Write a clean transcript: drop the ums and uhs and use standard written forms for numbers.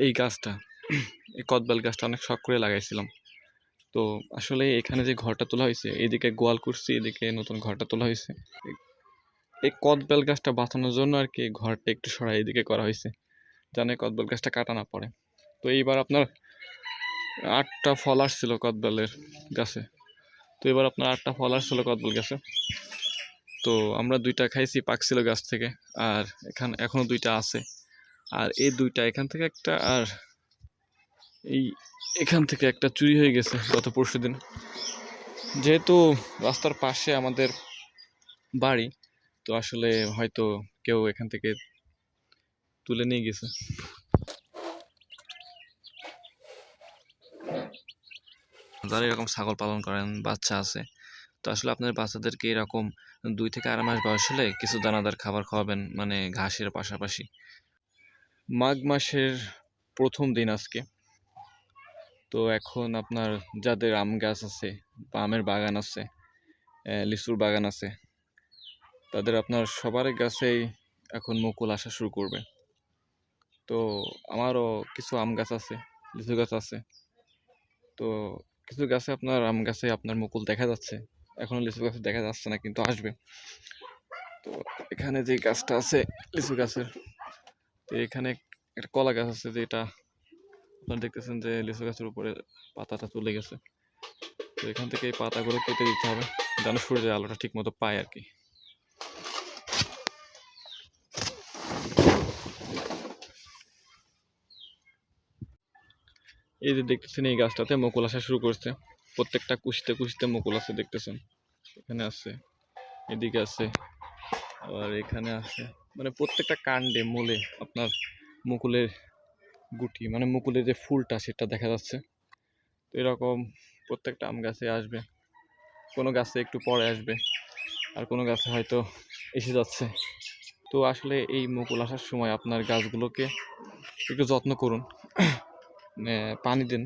এই গাছটা এই কদবেল গাছটা অনেক শখ করে লাগাইছিলাম। তো আসলে এখানে যে ঘরটা তোলা হয়েছে, এদিকে গোয়াল করছি, এদিকে নতুন ঘরটা তোলা হয়েছে। এই কদবেল গাছটা বাঁচানোর জন্য আর কি ঘরটা একটু সরাই এদিকে করা হয়েছে, জানে কদবেল গাছটা কাটা না পড়ে। তো এইবার আপনার 8টা ফল আসছিল কদবেলের গাছে। তো এবার আপনার 8টা ফল আসছিল কদবেল গাছে। তো আমরা 2টা খাইছি, পাকছিল গাছ থেকে। আর এখনো 2টা আছে। আর এই 2টা এখান থেকে একটা, আর এই এখান থেকে একটা চুরি হয়ে গেছে গত পরশুদিন। যেহেতু রাস্তার পাশে আমাদের বাড়ি, তো আসলে হয়তো কেউ এখান থেকে তুলে নিয়ে গেছে। যারা এরকম ছাগল পালন করেন, বাচ্চা আছে, তো আসলে আপনার বাচ্চাদেরকে এরকম 2 থেকে 2.5 মাস বয়স হলে কিছু দানাদার খাবার খাওয়াবেন, মানে ঘাসের পাশাপাশি। মাঘ মাসের প্রথম দিন আজকে। তো এখন আপনার যাদের আম গাছ আছে বা আমের বাগান আছে, লিচুর বাগান আছে, তাদের আপনার সবার গাছেই এখন মুকুল আসা শুরু করবে। তো আমারও কিছু আম গাছ আছে, লিচু গাছ আছে। তো কিছু গাছে আপনার আম গাছে আপনার মুকুল দেখা যাচ্ছে, এখনো লিচু গাছে দেখা যাচ্ছে না, কিন্তু আসবে। তো এখানে যে গাছটা আছে লিচু গাছের, তো এখানে একটা কলা গাছ আছে, যেটা আপনারা দেখতেছেন যে লিচু গাছের উপরে পাতাটা চলে গেছে। তো এখান থেকে এই পাতাগুলো কেটে দিতে হবে, যেন সূর্যের আলোটা ঠিক মতো পায় আর কি। এই যে দেখতেছেন এই গাছটাতে মুকুল আসা শুরু করছে, প্রত্যেকটা কুশিতে কুশিতে মুকুল আছে, দেখতেছেন এখানে আছে, এদিকে আছে, আবার এখানে আছে, মানে প্রত্যেকটা কাণ্ডে মূলে আপনার মুকুলের গুটি, মানে মুকুলের যে ফুলটা সেটা দেখা যাচ্ছে। তো এরকম প্রত্যেকটা আম গাছে আসবে, কোনো গাছে একটু পরে আসবে, আর কোনো গাছে হয়তো এসে যাচ্ছে। তো আসলে এই মুকুল আসার সময় আপনার গাছগুলোকে একটু যত্ন করুন, পানি দিন।